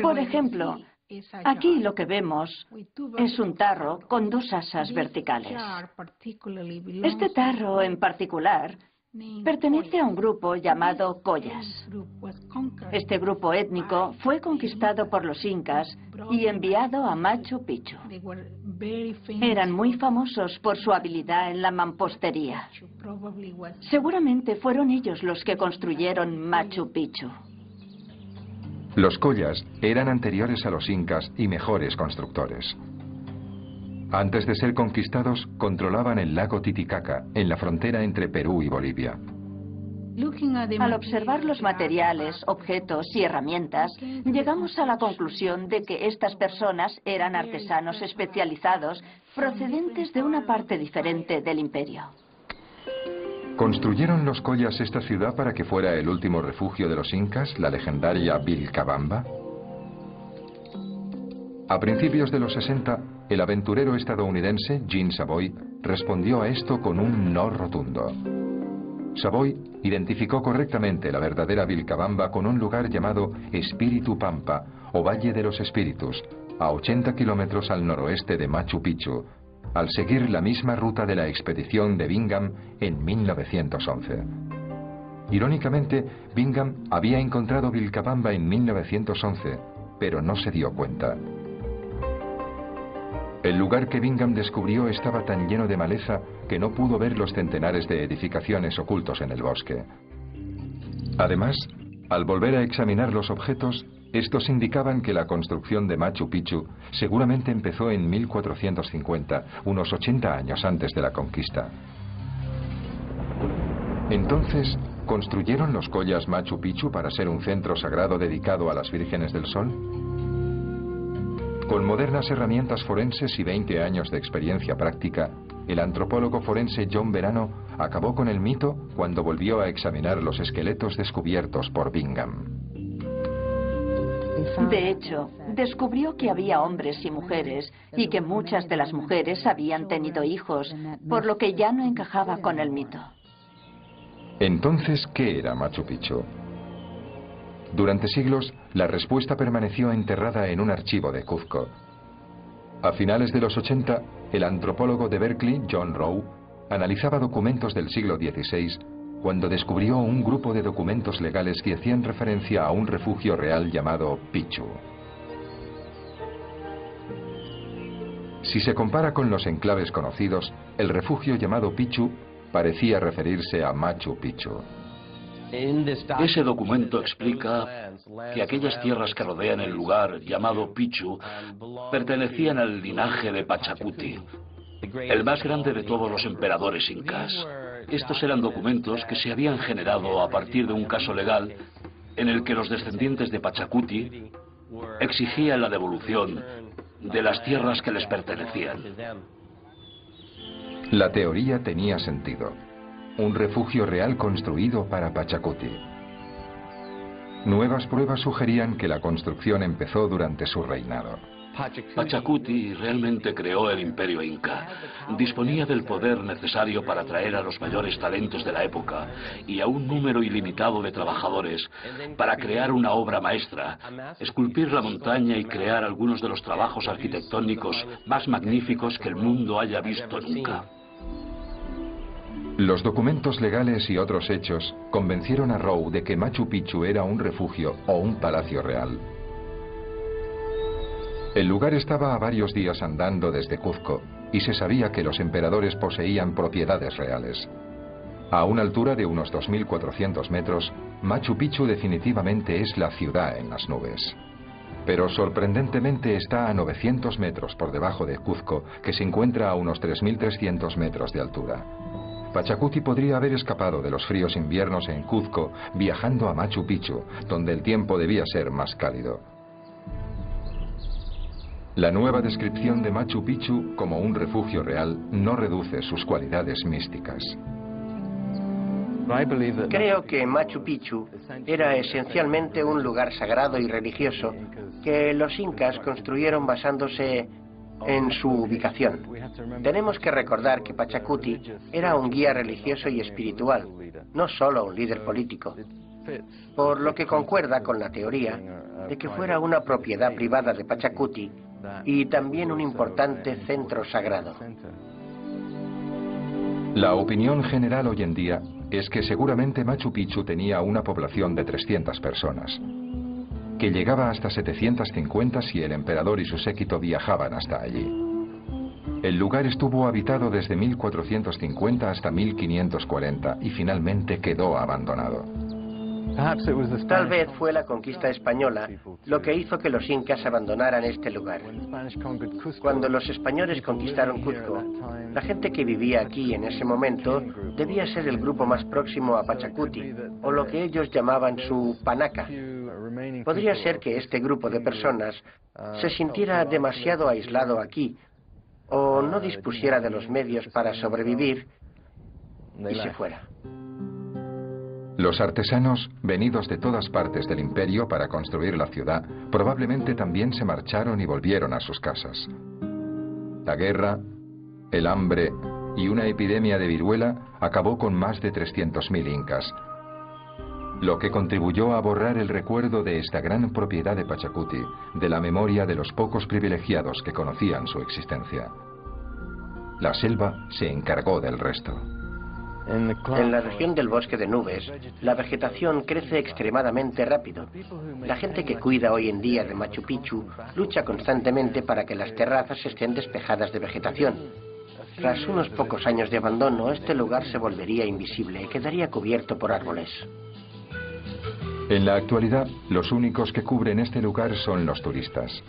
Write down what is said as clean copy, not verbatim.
Por ejemplo, aquí lo que vemos es un tarro con dos asas verticales. Este tarro en particular pertenece a un grupo llamado Collas. Este grupo étnico fue conquistado por los incas y enviado a Machu Picchu. Eran muy famosos por su habilidad en la mampostería. Seguramente fueron ellos los que construyeron Machu Picchu. Los Collas eran anteriores a los incas y mejores constructores. Antes de ser conquistados, controlaban el lago Titicaca, en la frontera entre Perú y Bolivia. Al observar los materiales, objetos y herramientas, llegamos a la conclusión de que estas personas eran artesanos especializados procedentes de una parte diferente del imperio. ¿Construyeron los Collas esta ciudad para que fuera el último refugio de los incas, la legendaria Vilcabamba? A principios de los 60, el aventurero estadounidense Jean Savoy respondió a esto con un no rotundo. Savoy identificó correctamente la verdadera Vilcabamba con un lugar llamado Espíritu Pampa o Valle de los Espíritus, a 80 kilómetros al noroeste de Machu Picchu, al seguir la misma ruta de la expedición de Bingham en 1911. Irónicamente, Bingham había encontrado Vilcabamba en 1911, pero no se dio cuenta. El lugar que Bingham descubrió estaba tan lleno de maleza que no pudo ver los centenares de edificaciones ocultos en el bosque. Además, al volver a examinar los objetos, estos indicaban que la construcción de Machu Picchu seguramente empezó en 1450, unos 80 años antes de la conquista. Entonces, ¿construyeron los Collas Machu Picchu para ser un centro sagrado dedicado a las vírgenes del sol? Con modernas herramientas forenses y 20 años de experiencia práctica, el antropólogo forense John Verano acabó con el mito cuando volvió a examinar los esqueletos descubiertos por Bingham. De hecho, descubrió que había hombres y mujeres y que muchas de las mujeres habían tenido hijos, por lo que ya no encajaba con el mito. Entonces, ¿qué era Machu Picchu? Durante siglos, la respuesta permaneció enterrada en un archivo de Cuzco. A finales de los 80, el antropólogo de Berkeley, John Rowe, analizaba documentos del siglo XVI cuando descubrió un grupo de documentos legales que hacían referencia a un refugio real llamado Picchu. Si se compara con los enclaves conocidos, el refugio llamado Picchu parecía referirse a Machu Picchu. Ese documento explica que aquellas tierras que rodean el lugar llamado Picchu pertenecían al linaje de Pachacuti, el más grande de todos los emperadores incas. Estos eran documentos que se habían generado a partir de un caso legal en el que los descendientes de Pachacuti exigían la devolución de las tierras que les pertenecían. La teoría tenía sentido. Un refugio real construido para Pachacuti. Nuevas pruebas sugerían que la construcción empezó durante su reinado. Pachacuti realmente creó el imperio inca. Disponía del poder necesario para atraer a los mayores talentos de la época y a un número ilimitado de trabajadores para crear una obra maestra, esculpir la montaña y crear algunos de los trabajos arquitectónicos más magníficos que el mundo haya visto nunca. Los documentos legales y otros hechos convencieron a Rowe de que Machu Picchu era un refugio o un palacio real. El lugar estaba a varios días andando desde Cuzco y se sabía que los emperadores poseían propiedades reales. A una altura de unos 2.400 metros, Machu Picchu definitivamente es la ciudad en las nubes. Pero sorprendentemente está a 900 metros por debajo de Cuzco, que se encuentra a unos 3.300 metros de altura. Pachacuti podría haber escapado de los fríos inviernos en Cuzco viajando a Machu Picchu, donde el tiempo debía ser más cálido. La nueva descripción de Machu Picchu como un refugio real no reduce sus cualidades místicas. Creo que Machu Picchu era esencialmente un lugar sagrado y religioso que los incas construyeron basándose en su ubicación. Tenemos que recordar que Pachacuti era un guía religioso y espiritual, no solo un líder político. por lo que concuerda con la teoría de que fuera una propiedad privada de Pachacuti y también un importante centro sagrado. La opinión general hoy en día es que seguramente Machu Picchu tenía una población de 300 personas, que llegaba hasta 750 si el emperador y su séquito viajaban hasta allí. El lugar estuvo habitado desde 1450 hasta 1540 y finalmente quedó abandonado. Tal vez fue la conquista española lo que hizo que los incas abandonaran este lugar. Cuando los españoles conquistaron Cuzco, la gente que vivía aquí en ese momento debía ser el grupo más próximo a Pachacuti, o lo que ellos llamaban su panaca. Podría ser que este grupo de personas se sintiera demasiado aislado aquí, o no dispusiera de los medios para sobrevivir y se fuera. Los artesanos, venidos de todas partes del imperio para construir la ciudad, probablemente también se marcharon y volvieron a sus casas. La guerra, el hambre y una epidemia de viruela acabó con más de 300.000 incas, lo que contribuyó a borrar el recuerdo de esta gran propiedad de Pachacuti, de la memoria de los pocos privilegiados que conocían su existencia. La selva se encargó del resto. En la región del bosque de nubes, la vegetación crece extremadamente rápido. La gente que cuida hoy en día de Machu Picchu lucha constantemente para que las terrazas estén despejadas de vegetación. Tras unos pocos años de abandono, este lugar se volvería invisible y quedaría cubierto por árboles. En la actualidad, los únicos que cubren este lugar son los turistas.